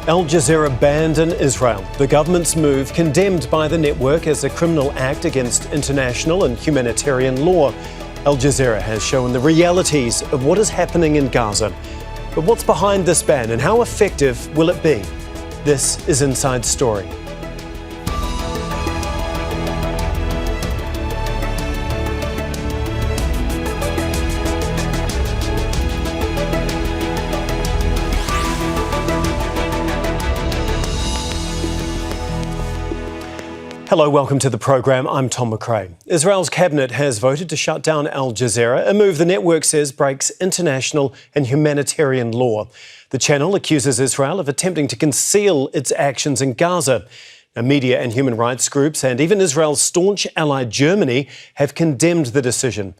Al Jazeera banned in Israel. The government's move condemned by the network as a criminal act against international and humanitarian law. Al Jazeera has shown the realities of what is happening in Gaza. But what's behind this ban and how effective will it be? This is Inside Story. Hello, welcome to the programme. I'm Tom McRae. Israel's cabinet has voted to shut down Al Jazeera, a move the network says breaks international and humanitarian law. The channel accuses Israel of attempting to conceal its actions in Gaza. Now, media and human rights groups and even Israel's staunch ally Germany have condemned the decision.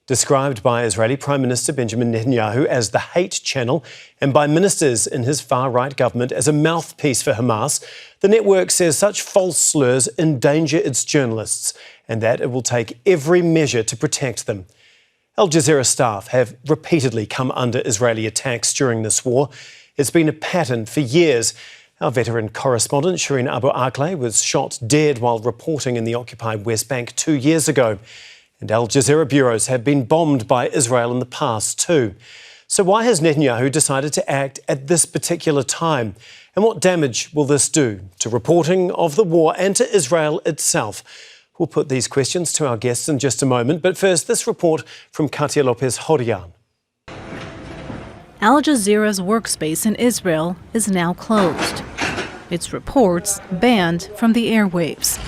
Described by Israeli Prime Minister Benjamin Netanyahu as the hate channel and by ministers in his far-right government as a mouthpiece for Hamas, the network says such false slurs endanger its journalists and that it will take every measure to protect them. Al Jazeera staff have repeatedly come under Israeli attacks during this war. It's been a pattern for years. Our veteran correspondent Shireen Abu Akleh was shot dead while reporting in the occupied West Bank 2 years ago. And Al Jazeera bureaus have been bombed by Israel in the past too. So why has Netanyahu decided to act at this particular time? And what damage will this do to reporting of the war and to Israel itself? We'll put these questions to our guests in just a moment. But first, this report from Katia Lopez-Horian. Al Jazeera's workspace in Israel is now closed. Its reports banned from the airwaves.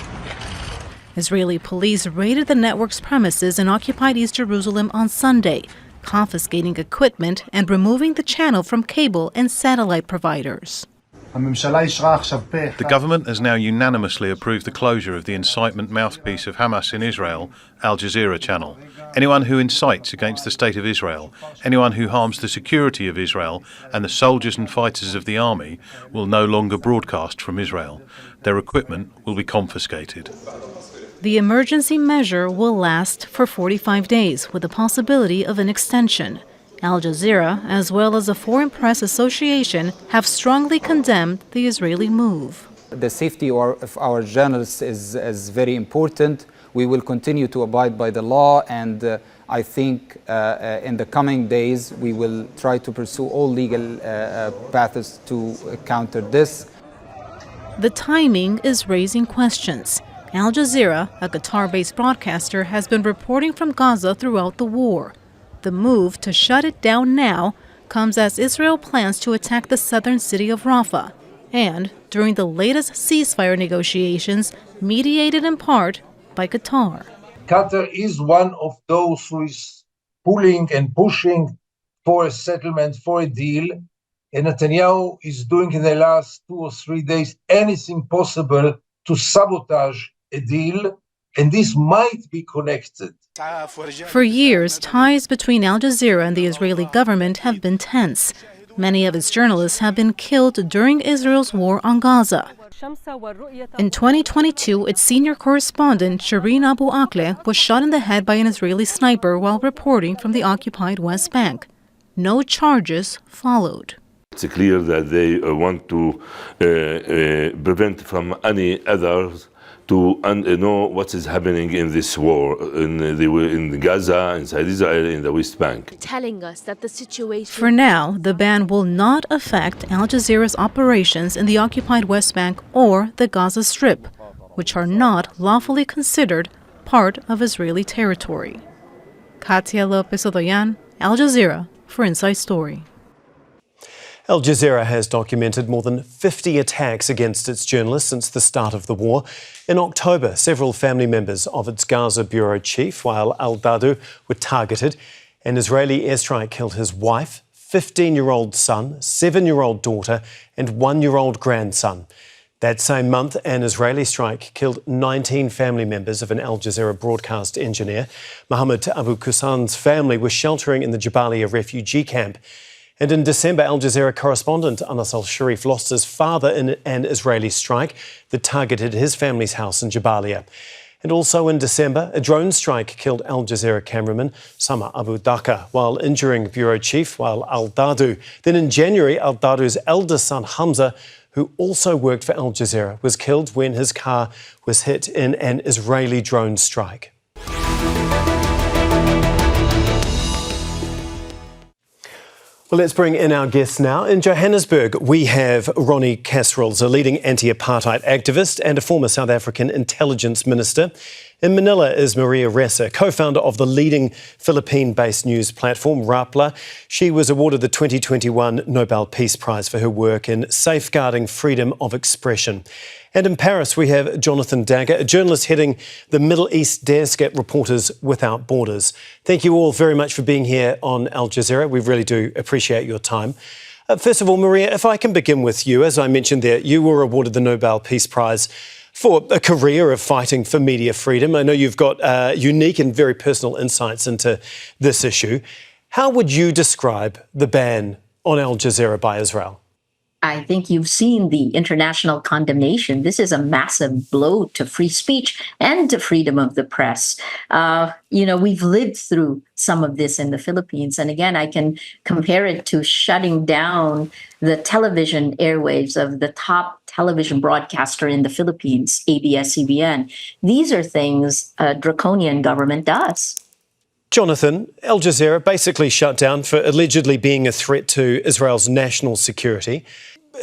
Israeli police raided the network's premises in occupied East Jerusalem on Sunday, confiscating equipment and removing the channel from cable and satellite providers. The government has now unanimously approved the closure of the incitement mouthpiece of Hamas in Israel, Al Jazeera channel. Anyone who incites against the state of Israel, anyone who harms the security of Israel and the soldiers and fighters of the army will no longer broadcast from Israel. Their equipment will be confiscated. The emergency measure will last for 45 days, with the possibility of an extension. Al Jazeera, as well as the Foreign Press Association, have strongly condemned the Israeli move. The safety of our journalists is very important. We will continue to abide by the law, and I think in the coming days we will try to pursue all legal paths to counter this. The timing is raising questions. Al Jazeera, a Qatar-based broadcaster, has been reporting from Gaza throughout the war. The move to shut it down now comes as Israel plans to attack the southern city of Rafah, and during the latest ceasefire negotiations, mediated in part by Qatar. Qatar is one of those who is pulling and pushing for a settlement, for a deal, and Netanyahu is doing in the last 2 or 3 days anything possible to sabotage a deal, and this might be connected. For years, ties between Al Jazeera and the Israeli government have been tense. Many of its journalists have been killed during Israel's war on Gaza. In 2022, its senior correspondent, Shireen Abu Akleh, was shot in the head by an Israeli sniper while reporting from the occupied West Bank. No charges followed. It's clear that they want to prevent from any others to know what is happening in this war in Gaza, inside Israel, in the West Bank. Telling us that the situation. For now, the ban will not affect Al Jazeera's operations in the occupied West Bank or the Gaza Strip, which are not lawfully considered part of Israeli territory. Katia Lopez-Horian, Al Jazeera for Inside Story. Al Jazeera has documented more than 50 attacks against its journalists since the start of the war. In October, several family members of its Gaza bureau chief, Wael al-Dadu, were targeted. An Israeli airstrike killed his wife, 15-year-old son, 7-year-old daughter and 1-year-old grandson. That same month, an Israeli strike killed 19 family members of an Al Jazeera broadcast engineer. Mohammed Abu Kusan's family was sheltering in the Jabalia refugee camp. And in December, Al Jazeera correspondent Anas al-Sharif lost his father in an Israeli strike that targeted his family's house in Jabalia. And also in December, a drone strike killed Al Jazeera cameraman Sama Abu Dagher while injuring bureau chief Wael al-Dadu. Then in January, al-Dadu's eldest son Hamza, who also worked for Al Jazeera, was killed when his car was hit in an Israeli drone strike. Well, let's bring in our guests now. In Johannesburg, we have Ronnie Kasrils, a leading anti-apartheid activist and a former South African intelligence minister. In Manila is Maria Ressa, co-founder of the leading Philippine-based news platform, Rappler. She was awarded the 2021 Nobel Peace Prize for her work in safeguarding freedom of expression. And in Paris, we have Jonathan Dagher, a journalist heading the Middle East desk at Reporters Without Borders. Thank you all very much for being here on Al Jazeera. We really do appreciate your time. First of all, Maria, if I can begin with you. As I mentioned there, you were awarded the Nobel Peace Prize for a career of fighting for media freedom. I know you've got unique and very personal insights into this issue. How would you describe the ban on Al Jazeera by Israel? I think you've seen the international condemnation. This is a massive blow to free speech and to freedom of the press. We've lived through some of this in the Philippines. And again, I can compare it to shutting down the television airwaves of the top television broadcaster in the Philippines, ABS-CBN. These are things a draconian government does. Jonathan, Al Jazeera basically shut down for allegedly being a threat to Israel's national security.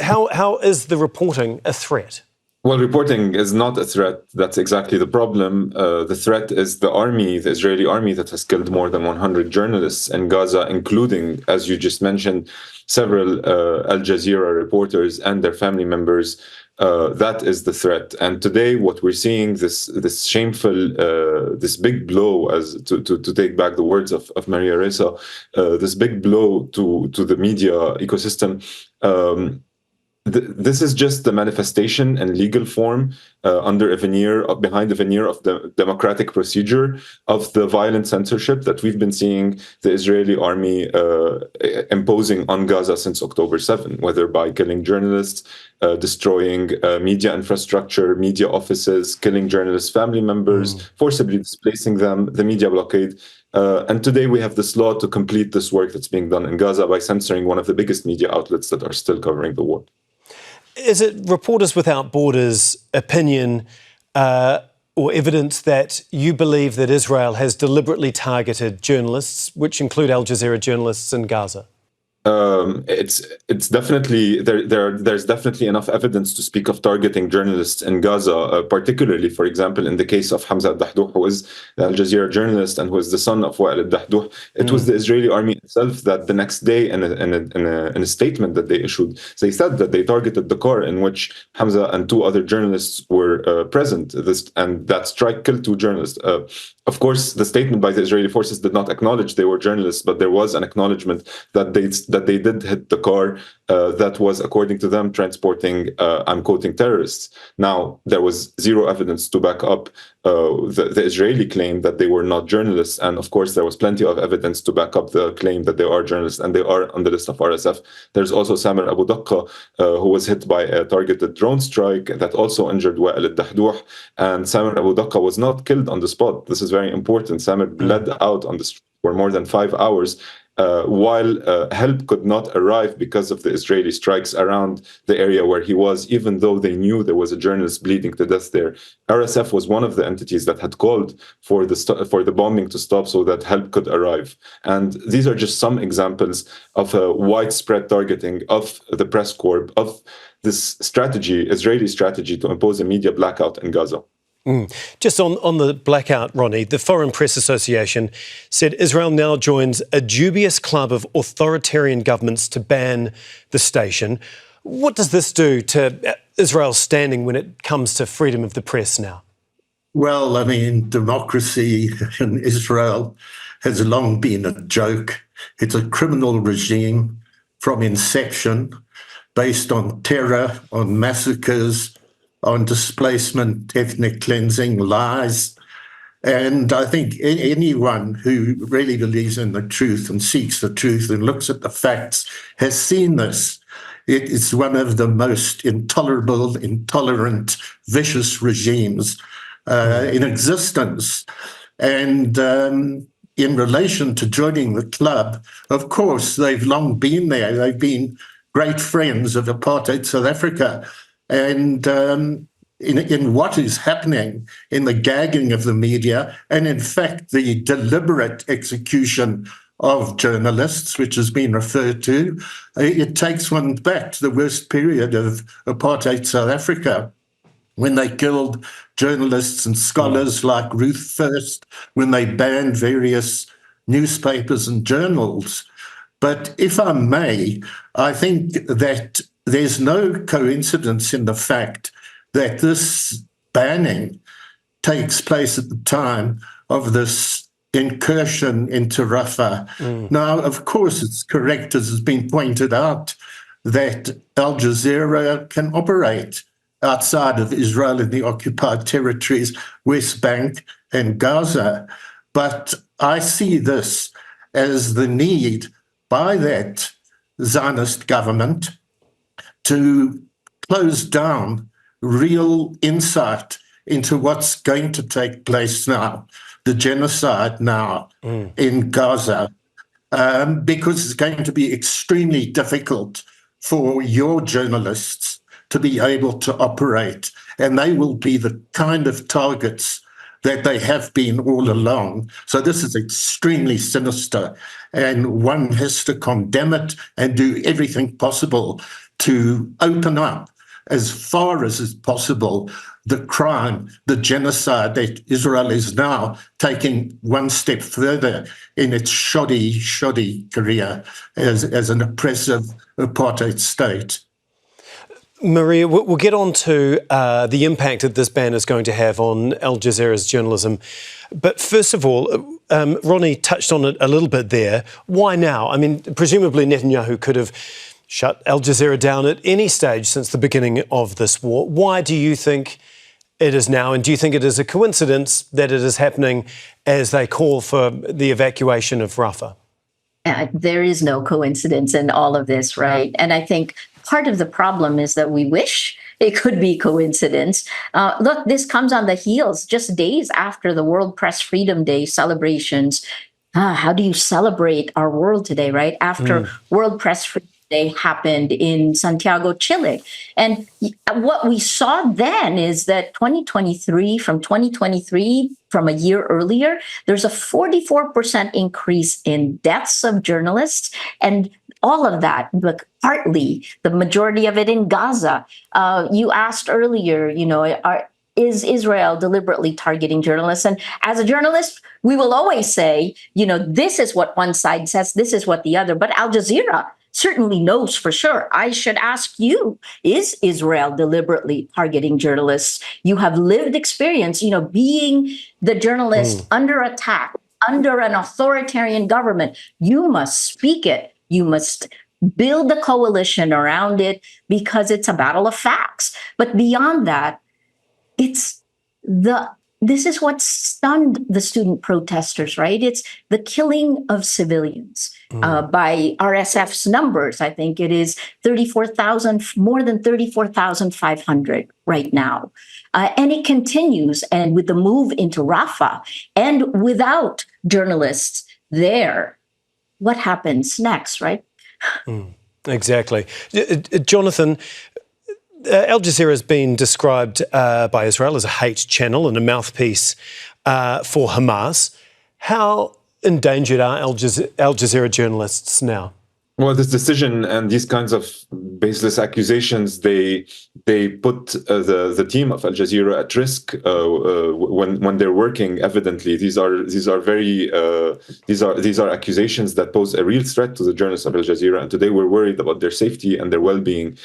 How is the reporting a threat? Well, reporting is not a threat. That's exactly the problem. The threat is the army, the Israeli army, that has killed more than 100 journalists in Gaza, including, as you just mentioned, several Al Jazeera reporters and their family members. That is the threat. And today, what we're seeing, this shameful, this big blow, as to take back the words of Maria Ressa, this big blow to the media ecosystem. This is just the manifestation and legal form under a veneer, behind the veneer of the democratic procedure of the violent censorship that we've been seeing the Israeli army imposing on Gaza since October 7, whether by killing journalists, destroying media infrastructure, media offices, killing journalists' family members, forcibly displacing them, the media blockade. And today we have this law to complete this work that's being done in Gaza by censoring one of the biggest media outlets that are still covering the war. Is it Reporters Without Borders' opinion or evidence that you believe that Israel has deliberately targeted journalists, which include Al Jazeera journalists in Gaza? It's definitely there's definitely enough evidence to speak of targeting journalists in Gaza, particularly, for example, in the case of Hamza al-Dahdouh, who is the Al Jazeera journalist and who is the son of Wael al-Dahdouh. It was the Israeli army itself that the next day, in a statement that they issued, they said that they targeted the car in which Hamza and two other journalists were present. And that strike killed two journalists. Of course, the statement by the Israeli forces did not acknowledge they were journalists, but there was an acknowledgement that they did hit the car that was, according to them, transporting, I'm quoting, terrorists. Now, there was zero evidence to back up the Israeli claim that they were not journalists. And of course, there was plenty of evidence to back up the claim that they are journalists, and they are on the list of RSF. There's also Samer Abu Daqqa, who was hit by a targeted drone strike that also injured Wael al-Dahdouh. And Samer Abu Daqqa was not killed on the spot. This is very important. Samer bled out on the street for more than 5 hours. While help could not arrive because of the Israeli strikes around the area where he was, even though they knew there was a journalist bleeding to death there. RSF was one of the entities that had called for the bombing to stop so that help could arrive. And these are just some examples of a widespread targeting of the press corps, of this strategy, Israeli strategy, to impose a media blackout in Gaza. Just on the blackout, Ronnie, the Foreign Press Association said Israel now joins a dubious club of authoritarian governments to ban the station. What does this do to Israel's standing when it comes to freedom of the press now? Well, I mean, democracy in Israel has long been a joke. It's a criminal regime from inception, based on terror, on massacres, on displacement, ethnic cleansing, lies. And I think anyone who really believes in the truth and seeks the truth and looks at the facts has seen this. It is one of the most intolerable, intolerant, vicious regimes in existence. And in relation to joining the club, of course, they've long been there. They've been great friends of apartheid South Africa. And in what is happening in the gagging of the media, and in fact, the deliberate execution of journalists, which has been referred to, it takes one back to the worst period of apartheid South Africa, when they killed journalists and scholars like Ruth First, when they banned various newspapers and journals. But if I may, I think that there's no coincidence in the fact that this banning takes place at the time of this incursion into Rafah. Now, of course, it's correct, as has been pointed out, that Al Jazeera can operate outside of Israel in the occupied territories, West Bank and Gaza. But I see this as the need by that Zionist government to close down real insight into what's going to take place now, the genocide now in Gaza, because it's going to be extremely difficult for your journalists to be able to operate, and they will be the kind of targets that they have been all along. So this is extremely sinister, and one has to condemn it and do everything possible to open up as far as is possible the crime, the genocide that Israel is now taking one step further in its shoddy career as an oppressive apartheid state. Maria, we'll get on to the impact that this ban is going to have on Al Jazeera's journalism. But first of all, Ronnie touched on it a little bit there. Why now? I mean, presumably Netanyahu could have shut Al Jazeera down at any stage since the beginning of this war. Why do you think it is now? And do you think it is a coincidence that it is happening as they call for the evacuation of Rafah? There is no coincidence in all of this, right? And I think part of the problem is that we wish it could be coincidence. Look, this comes on the heels just days after the World Press Freedom Day celebrations. How do you celebrate our world today, right? After World Press Freedom Day happened in Santiago, Chile. And what we saw then is that from a year earlier, there's a 44% increase in deaths of journalists. And all of that, like partly, the majority of it in Gaza. You asked earlier, is Israel deliberately targeting journalists? And as a journalist, we will always say, this is what one side says, this is what the other. But Al Jazeera certainly knows for sure. I should ask you, is Israel deliberately targeting journalists? You have lived experience, being the journalist under attack, under an authoritarian government. You must speak it. You must build a coalition around it because it's a battle of facts. But beyond that, this is what stunned the student protesters, right? It's the killing of civilians. By RSF's numbers, I think it is more than 34,500 right now. And it continues. And with the move into Rafah and without journalists there, what happens next, right? Exactly. Jonathan, Al Jazeera has been described by Israel as a hate channel and a mouthpiece for Hamas. How endangered are Al Jazeera journalists now? Well, this decision and these kinds of baseless accusations, they put the team of Al Jazeera at risk when they're working. Evidently, these are accusations that pose a real threat to the journalists of Al Jazeera. And today we're worried about their safety and their well-being,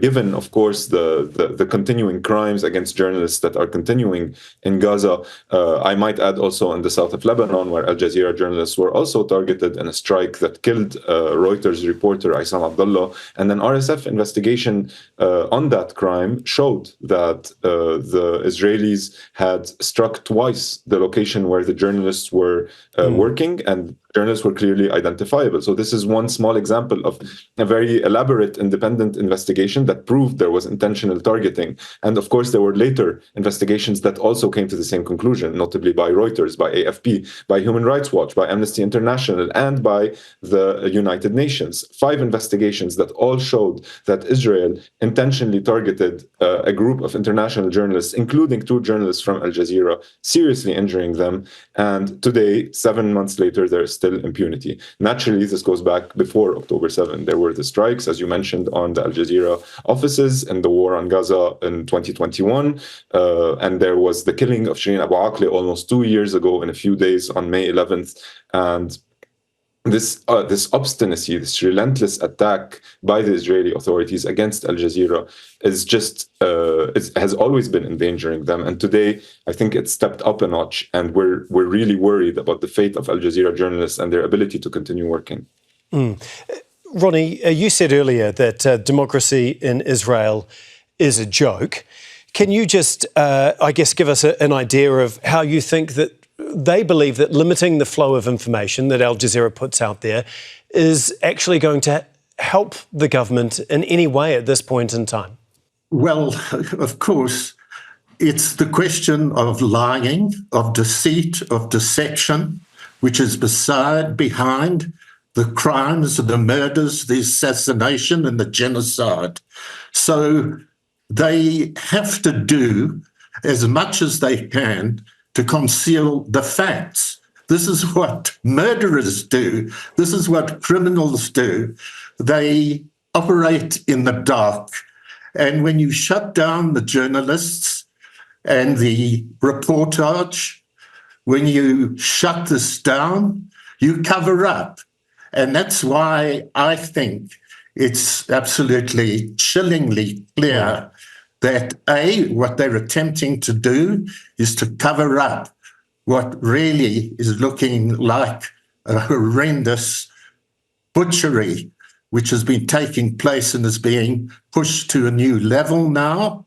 given, of course, the continuing crimes against journalists that are continuing in Gaza. I might add also in the south of Lebanon, where Al Jazeera journalists were also targeted in a strike that killed Reuters reporter Aysam Abdullah, and an RSF investigation on that crime showed that the Israelis had struck twice the location where the journalists were working, and journalists were clearly identifiable. So this is one small example of a very elaborate independent investigation that proved there was intentional targeting. And of course, there were later investigations that also came to the same conclusion, notably by Reuters, by AFP, by Human Rights Watch, by Amnesty International, and by the United Nations. 5 investigations that all showed that Israel intentionally targeted a group of international journalists, including 2 journalists from Al Jazeera, seriously injuring them. And today, 7 months later, there is still impunity. Naturally, this goes back before October 7. There were the strikes, as you mentioned, on the Al Jazeera offices and the war on Gaza in 2021. And there was the killing of Shireen Abu Akleh almost 2 years ago in a few days on May 11th. And this obstinacy, this relentless attack by the Israeli authorities against Al Jazeera is just has always been endangering them. And today, I think it's stepped up a notch, and we're really worried about the fate of Al Jazeera journalists and their ability to continue working. Ronnie, you said earlier that democracy in Israel is a joke. Can you just, I guess, give us an idea of how you think that they believe that limiting the flow of information that Al Jazeera puts out there is actually going to help the government in any way at this point in time? Well, of course, it's the question of lying, of deceit, of deception, which is behind the crimes, the murders, the assassination and the genocide. So they have to do as much as they can to conceal the facts. This is what murderers do. This is what criminals do. They operate in the dark. And when you shut down the journalists and the reportage, when you shut this down, you cover up. And that's why I think it's absolutely chillingly clear that what they're attempting to do is to cover up what really is looking like a horrendous butchery, which has been taking place and is being pushed to a new level now.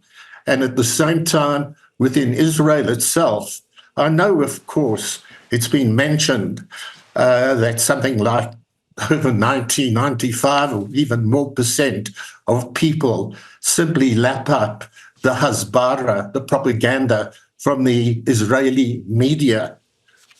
And at the same time, within Israel itself, I know, of course, it's been mentioned that something like over 90, 95 or even more % of people simply lap up the hasbara, the propaganda from the Israeli media.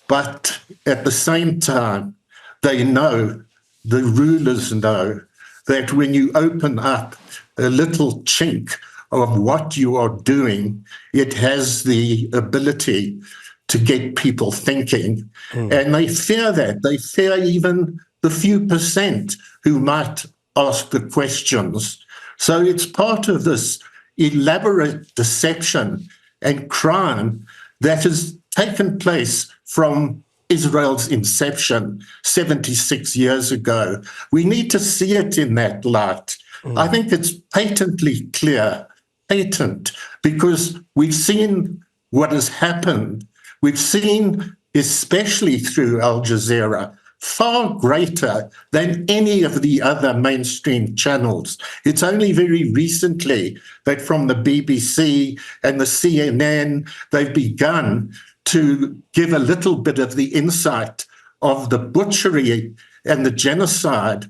But at the same time, they know, the rulers know, that when you open up a little chink of what you are doing, it has the ability to get people thinking. And they fear that. They fear even the few % who might ask the questions. So it's part of this elaborate deception and crime that has taken place from Israel's inception 76 years ago. We need to see it in that light. I think it's patently clear, because we've seen what has happened. We've seen, especially through Al Jazeera, far greater than any of the other mainstream channels. It's only very recently that from the BBC and the CNN, they've begun to give a little bit of the insight of the butchery and the genocide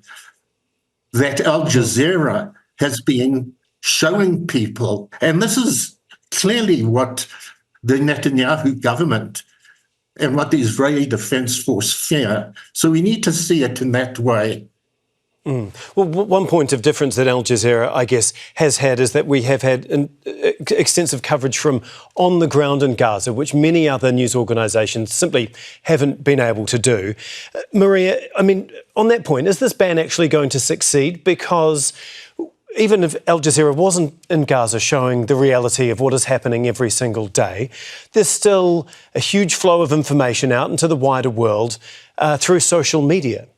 that Al Jazeera has been showing people. And this is clearly what the Netanyahu government and what the Israeli Defense Force fear. So we need to see it in that way. Well, one point of difference that Al Jazeera, I guess, has had is that we have had extensive coverage from on the ground in Gaza, which many other news organisations simply haven't been able to do. Maria, I mean, on that point, is this ban actually going to succeed? Because even if Al Jazeera wasn't in Gaza showing the reality of what is happening every single day, there's still a huge flow of information out into the wider world through social media.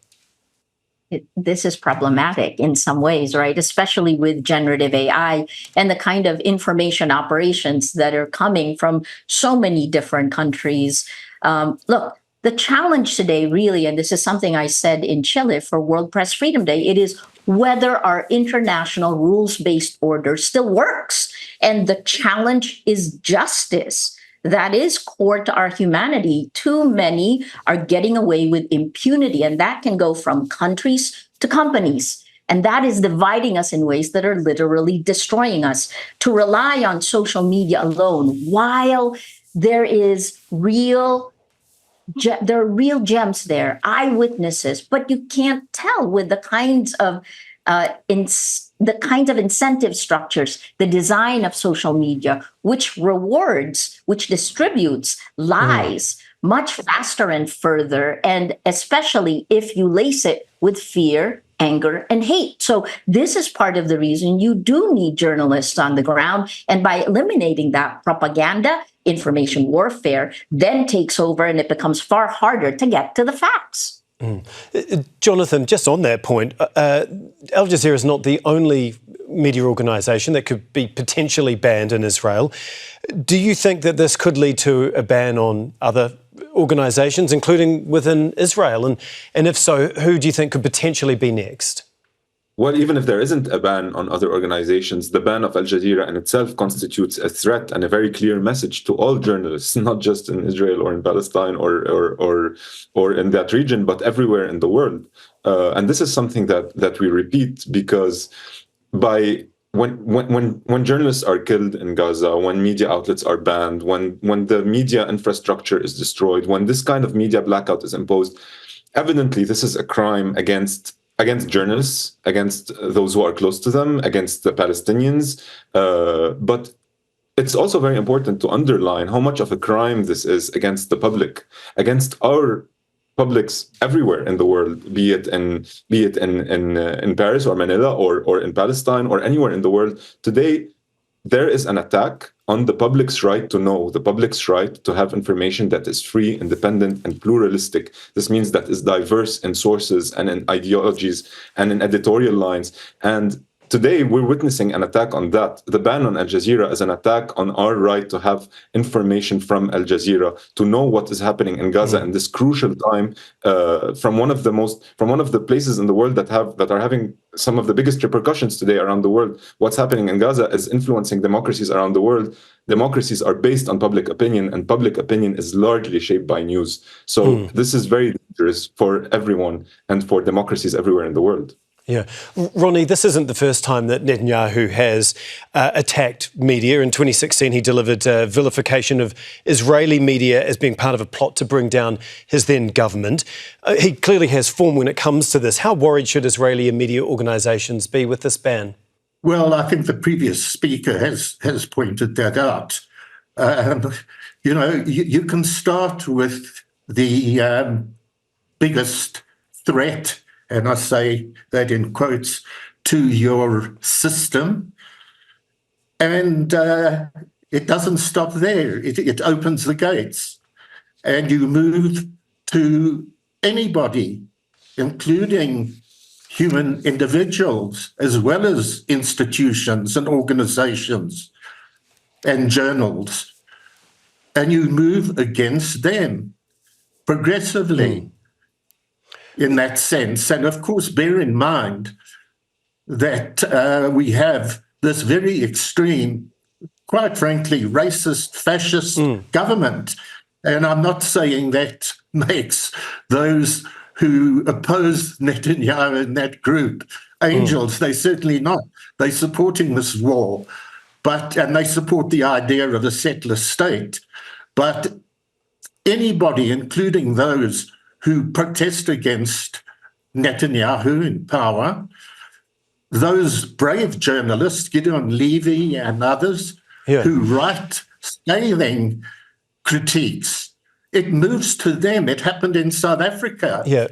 This is problematic in some ways, right? Especially with generative AI and the kind of information operations that are coming from so many different countries. Look, the challenge today really, and this is something I said in Chile for World Press Freedom Day, it is whether our international rules-based order still works. And the challenge is justice. that is core to our humanity. Too many are getting away with impunity, and that can go from countries to companies. And that is dividing us in ways that are literally destroying us. To rely on social media alone, while there are real gems there, eyewitnesses, but you can't tell with the kinds of incentive structures, the design of social media, which rewards, which distributes lies much faster and further, and especially if you lace it with fear, anger, and hate. So this is part of the reason you do need journalists on the ground. And by eliminating that, propaganda, information warfare then takes over, and it becomes far harder to get to the facts. Jonathan, just on that point, Al Jazeera is not the only media organisation that could be potentially banned in Israel. Do you think that this could lead to a ban on other organisations, including within Israel? And if so, who do you think could potentially be next? Well, even if there isn't a ban on other organizations, the ban of Al Jazeera in itself constitutes a threat and a very clear message to all journalists, not just in Israel or in Palestine or in that region, but everywhere in the world. And this is something that we repeat, because when journalists are killed in Gaza, when media outlets are banned, when the media infrastructure is destroyed, when this kind of media blackout is imposed, evidently this is a crime against journalists, against those who are close to them, against the Palestinians. But it's also very important to underline how much of a crime this is against the public, against our publics everywhere in the world, be it in Paris or Manila or in Palestine or anywhere in the world. Today, there is an attack on the public's right to know, the public's right to have information that is free, independent, and pluralistic. This means that is diverse in sources and in ideologies and in editorial lines. And today, we're witnessing an attack on that. The ban on Al Jazeera is an attack on our right to have information from Al Jazeera, to know what is happening in Gaza in this crucial time, from one of the places in the world that are having some of the biggest repercussions today around the world. What's happening in Gaza is influencing democracies around the world. Democracies are based on public opinion, and public opinion is largely shaped by news. So this is very dangerous for everyone and for democracies everywhere in the world. Yeah. Ronnie, this isn't the first time that Netanyahu has attacked media. In 2016, he delivered vilification of Israeli media as being part of a plot to bring down his then government. He clearly has form when it comes to this. How worried should Israeli media organisations be with this ban? Well, I think the previous speaker has pointed that out. You can start with the biggest threat, and I say that in quotes, to your system. And it doesn't stop there. It opens the gates. And you move to anybody, including human individuals, as well as institutions and organizations and journals. And you move against them progressively. In that sense. And of course, bear in mind that we have this very extreme, quite frankly, racist, fascist government. And I'm not saying that makes those who oppose Netanyahu in that group angels. They're certainly not. They're supporting this war, and they support the idea of a settler state. But anybody, including those who protest against Netanyahu in power, those brave journalists, Gideon Levy and others, who write scathing critiques, it moves to them. It happened in South Africa. Yeah.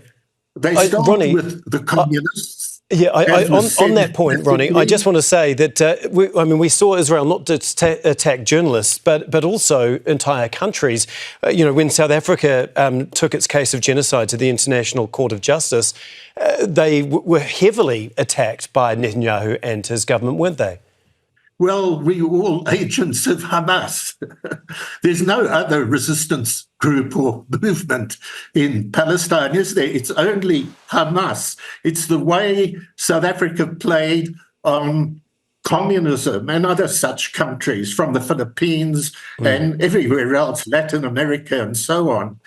They started with the communists. On that point, Ronnie, I just want to say that we saw Israel not just attack journalists, but also entire countries. When South Africa took its case of genocide to the International Court of Justice, they were heavily attacked by Netanyahu and his government, weren't they? Well, we are all agents of Hamas. There's no other resistance group or movement in Palestine, is there? It's only Hamas. It's the way South Africa played on communism and other such countries, from the Philippines and everywhere else, Latin America and so on.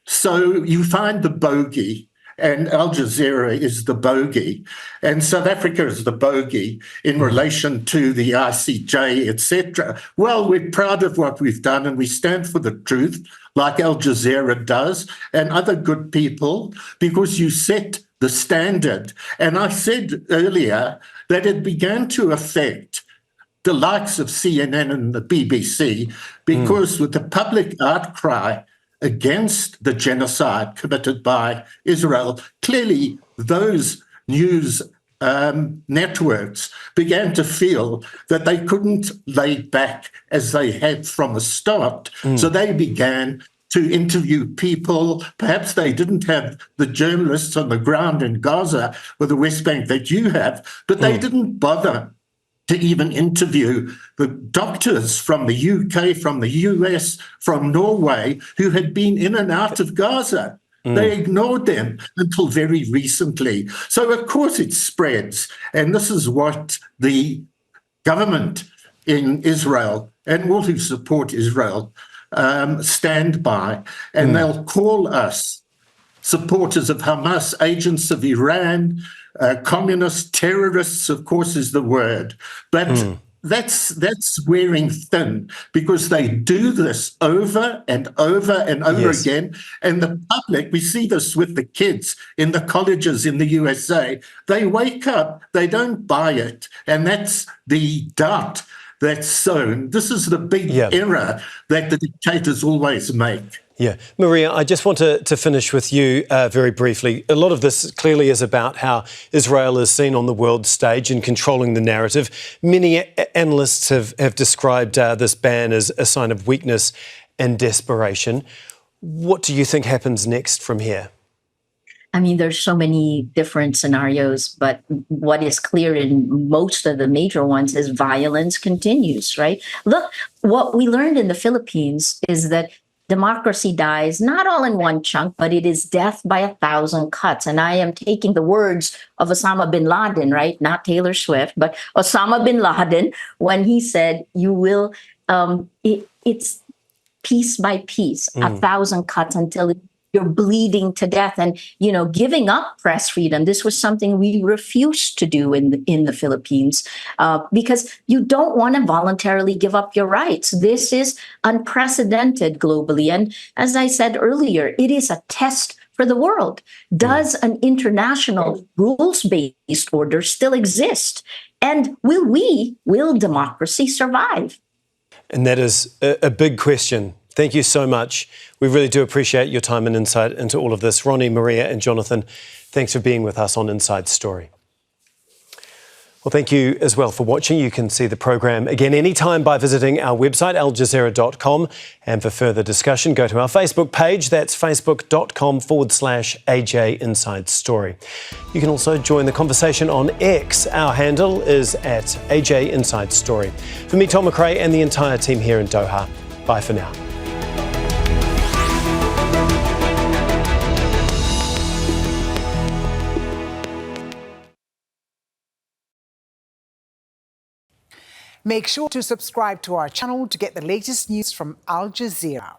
So you find the bogey, and Al Jazeera is the bogey, and South Africa is the bogey in relation to the ICJ, etc. Well, we're proud of what we've done, and we stand for the truth, like Al Jazeera does, and other good people, because you set the standard. And I said earlier that it began to affect the likes of CNN and the BBC, because with the public outcry against the genocide committed by Israel, clearly those news networks began to feel that they couldn't lay back as they had from the start. So they began to interview people. Perhaps they didn't have the journalists on the ground in Gaza or the West Bank that you have, but they didn't bother to even interview the doctors from the UK, from the US, from Norway, who had been in and out of Gaza. They ignored them until very recently. So, of course, it spreads. And this is what the government in Israel and all who support Israel stand by. And they'll call us supporters of Hamas, agents of Iran, communist terrorists, of course, is the word. But that's wearing thin, because they do this over and over and over again. And the public, we see this with the kids in the colleges in the USA, they wake up, they don't buy it. And that's the doubt that's sown. This is the big error that the dictators always make. Yeah. Maria, I just want to finish with you very briefly. A lot of this clearly is about how Israel is seen on the world stage and controlling the narrative. Many analysts have described this ban as a sign of weakness and desperation. What do you think happens next from here? I mean, there's so many different scenarios, but what is clear in most of the major ones is violence continues, right? Look, what we learned in the Philippines is that democracy dies not all in one chunk, but it is death by 1,000 cuts. And I am taking the words of Osama bin Laden, right? Not Taylor Swift, but Osama bin Laden, when he said, you will, it's piece by piece, 1,000 cuts until you're bleeding to death. And, you know, giving up press freedom, this was something we refused to do in the Philippines, because you don't want to voluntarily give up your rights. This is unprecedented globally. And as I said earlier, it is a test for the world. Does an international rules-based order still exist? And will democracy survive? And that is a big question. Thank you so much. We really do appreciate your time and insight into all of this. Ronnie, Maria and Jonathan, thanks for being with us on Inside Story. Well, thank you as well for watching. You can see the program again anytime by visiting our website, aljazeera.com. And for further discussion, go to our Facebook page. That's facebook.com/AJ Inside Story. You can also join the conversation on X. Our handle is at AJ Inside Story. For me, Tom McRae, and the entire team here in Doha, bye for now. Make sure to subscribe to our channel to get the latest news from Al Jazeera.